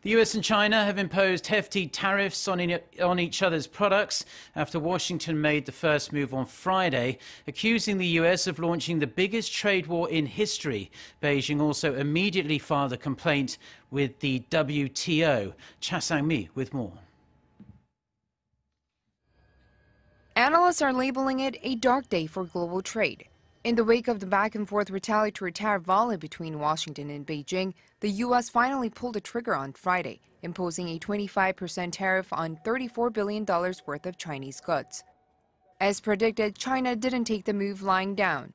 The US and China have imposed hefty tariffs on each other's products after Washington made the first move on Friday, accusing the US of launching the biggest trade war in history. Beijing also immediately filed a complaint with the WTO. Cha Sang-mi with more. Analysts are labeling it a dark day for global trade. In the wake of the back-and-forth retaliatory tariff volley between Washington and Beijing, the U.S. finally pulled the trigger on Friday, imposing a 25% tariff on $34 billion worth of Chinese goods. As predicted, China didn't take the move lying down.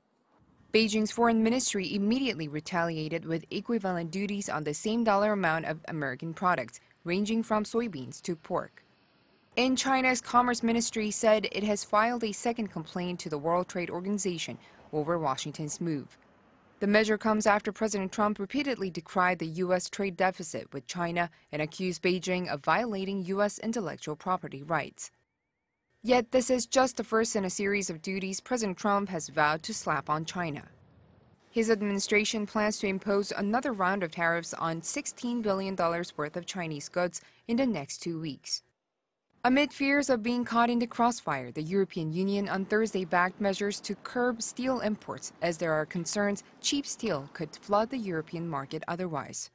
Beijing's foreign ministry immediately retaliated with equivalent duties on the same dollar amount of American products, ranging from soybeans to pork. In China's Commerce Ministry said it has filed a second complaint to the World Trade Organization over Washington's move. The measure comes after President Trump repeatedly decried the U.S. trade deficit with China and accused Beijing of violating U.S. intellectual property rights. Yet this is just the first in a series of duties President Trump has vowed to slap on China. His administration plans to impose another round of tariffs on $16 billion worth of Chinese goods in the next 2 weeks. Amid fears of being caught in the crossfire, the European Union on Thursday backed measures to curb steel imports as there are concerns cheap steel could flood the European market otherwise.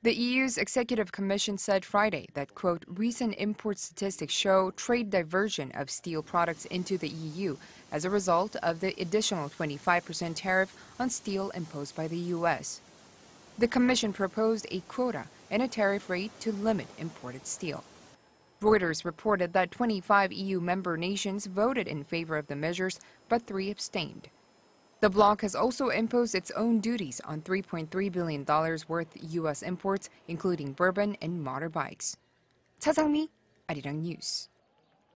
The EU's Executive Commission said Friday that, quote, recent import statistics show trade diversion of steel products into the EU as a result of the additional 25% tariff on steel imposed by the U.S. The Commission proposed a quota and a tariff rate to limit imported steel. Reuters reported that 25 EU member nations voted in favor of the measures, but 3 abstained. The bloc has also imposed its own duties on $3.3 billion worth U.S. imports, including bourbon and motorbikes. Cha Sang-mi, Arirang News.